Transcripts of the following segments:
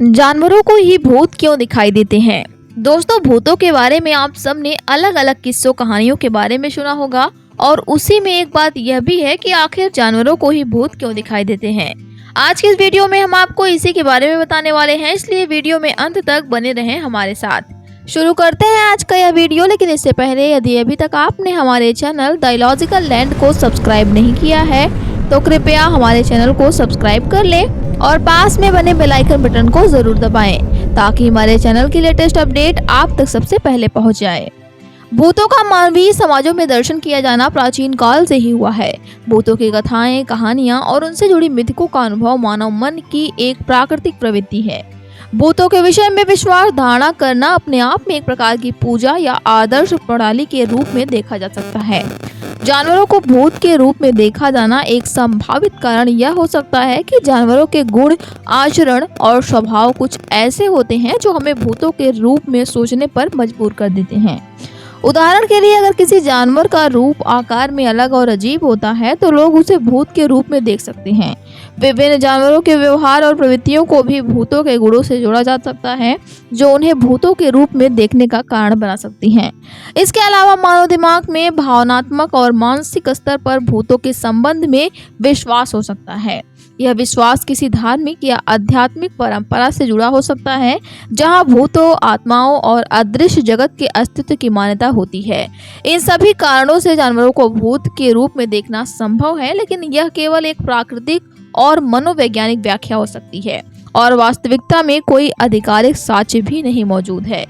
जानवरों को ही भूत क्यों दिखाई देते हैं। दोस्तों, भूतों के बारे में आप सबने अलग अलग किस्सों कहानियों के बारे में सुना होगा और उसी में एक बात यह भी है कि आखिर जानवरों को ही भूत क्यों दिखाई देते हैं। आज की इस वीडियो में हम आपको इसी के बारे में बताने वाले हैं, इसलिए वीडियो में अंत तक बने रहें हमारे साथ। शुरू करते हैं आज का यह वीडियो, लेकिन इससे पहले यदि अभी तक आपने हमारे चैनल द इलॉजिकल लैंड को सब्सक्राइब नहीं किया है तो कृपया हमारे चैनल को सब्सक्राइब कर लें और पास में बने बेल आइकन बटन को जरूर दबाएं ताकि हमारे चैनल की लेटेस्ट अपडेट आप तक सबसे पहले पहुंच जाए। भूतों का मानवीय समाजों में दर्शन किया जाना प्राचीन काल से ही हुआ है। भूतों की कथाएं, कहानियां और उनसे जुड़ी मिथकों का अनुभव मानव मन की एक प्राकृतिक प्रवृत्ति है। भूतों के विषय में विश्वास धारणा करना अपने आप में एक प्रकार की पूजा या आदर्श प्रणाली के रूप में देखा जा सकता है। जानवरों को भूत के रूप में देखा जाना एक संभावित कारण यह हो सकता है कि जानवरों के गुण, आचरण और स्वभाव कुछ ऐसे होते हैं जो हमें भूतों के रूप में सोचने पर मजबूर कर देते हैं। उदाहरण के लिए, अगर किसी जानवर का रूप आकार में अलग और अजीब होता है तो लोग उसे भूत के रूप में देख सकते हैं। विभिन्न जानवरों के व्यवहार और प्रवृत्तियों को भी भूतों के गुणों से जोड़ा जा सकता है, जो उन्हें भूतों के रूप में देखने का कारण बना सकती हैं। इसके अलावा मानव दिमाग में भावनात्मक और मानसिक स्तर पर भूतों के संबंध में विश्वास हो सकता है। यह विश्वास किसी धार्मिक या आध्यात्मिक परंपरा से जुड़ा हो सकता है, जहां भूतों, आत्माओं और अदृश्य जगत के अस्तित्व की मान्यता होती है। इन सभी कारणों से जानवरों को भूत के रूप में देखना संभव है, लेकिन यह केवल एक प्राकृतिक और मनोवैज्ञानिक व्याख्या हो सकती है और वास्तविकता में कोई आधिकारिक साक्ष्य भी नहीं मौजूद है।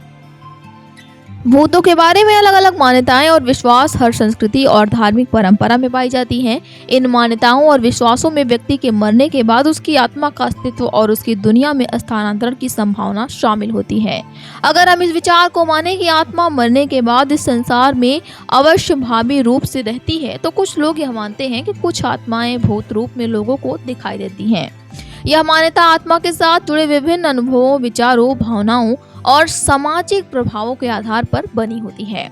भूतों के बारे में अलग अलग मान्यताएं और विश्वास हर संस्कृति और धार्मिक परंपरा में पाई जाती हैं। इन मान्यताओं और विश्वासों में व्यक्ति के मरने के बाद उसकी आत्मा का अस्तित्व और उसकी दुनिया में स्थानांतरण की संभावना शामिल होती है। अगर हम इस विचार को माने कि आत्मा मरने के बाद इस संसार में अवश्य भावी रूप से रहती है, तो कुछ लोग यह मानते हैं कि कुछ आत्माएं भूत रूप में लोगों को दिखाई देती हैं। यह मान्यता आत्मा के साथ जुड़े विभिन्न अनुभवों, विचारों, भावनाओं और सामाजिक प्रभावों के आधार पर बनी होती है।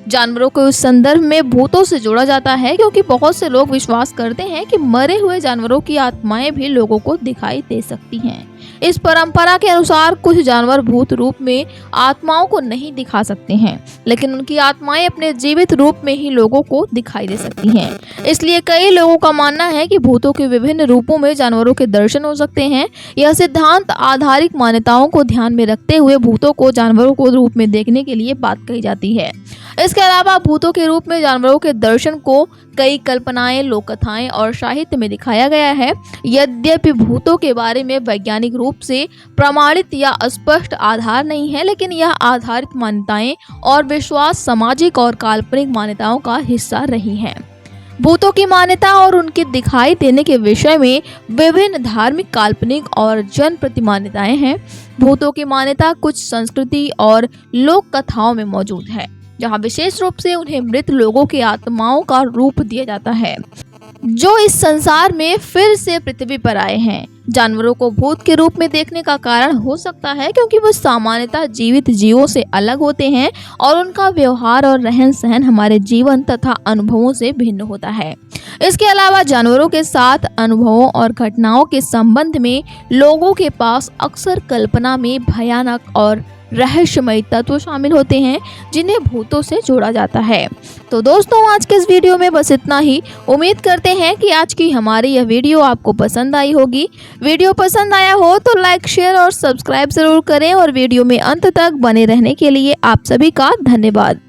जानवरों को इस संदर्भ में भूतों से जोड़ा जाता है क्योंकि बहुत से लोग विश्वास करते हैं कि मरे हुए जानवरों की आत्माएं भी लोगों को दिखाई दे सकती हैं। इस परंपरा के अनुसार कुछ जानवर भूत रूप में आत्माओं को नहीं दिखा सकते हैं, लेकिन उनकी आत्माएं अपने जीवित रूप में ही लोगों को दिखाई दे सकती हैं। इसलिए कई लोगों का मानना है कि भूतों के विभिन्न रूपों में जानवरों के दर्शन हो सकते हैं। यह सिद्धांत आधारिक मान्यताओं को ध्यान में रखते हुए भूतों को जानवरों को रूप में देखने के लिए बात कही जाती है। इसके अलावा भूतों के रूप में जानवरों के दर्शन को कई कल्पनाएं, लोक कथाएं और साहित्य में दिखाया गया है। यद्यपि भूतों के बारे में वैज्ञानिक रूप से प्रमाणित या स्पष्ट आधार नहीं है, लेकिन यह आधारित मान्यताएं और विश्वास सामाजिक और काल्पनिक मान्यताओं का हिस्सा रही हैं। भूतों की मान्यता और उनके दिखाई देने के विषय में विभिन्न धार्मिक, काल्पनिक और जनप्रति मान्यताएं हैं। भूतों की मान्यता कुछ संस्कृति और लोक कथाओं में मौजूद है, जहां विशेष रूप से उन्हें मृत लोगों की आत्माओं का रूप दिया जाता है जो इस संसार में फिर से पृथ्वी पर आए हैं। जानवरों को भूत के रूप में देखने का कारण हो सकता है क्योंकि वो सामान्यतः जीवित जीवों से अलग होते हैं और उनका व्यवहार और रहन सहन हमारे जीवन तथा अनुभवों से भिन्न होता है। इसके अलावा जानवरों के साथ अनुभवों और घटनाओं के संबंध में लोगों के पास अक्सर कल्पना में भयानक और रहस्यमय तत्व शामिल होते हैं, जिन्हें भूतों से जोड़ा जाता है। तो दोस्तों, आज के इस वीडियो में बस इतना ही। उम्मीद करते हैं कि आज की हमारी यह वीडियो आपको पसंद आई होगी। वीडियो पसंद आया हो तो लाइक, शेयर और सब्सक्राइब जरूर करें और वीडियो में अंत तक बने रहने के लिए आप सभी का धन्यवाद।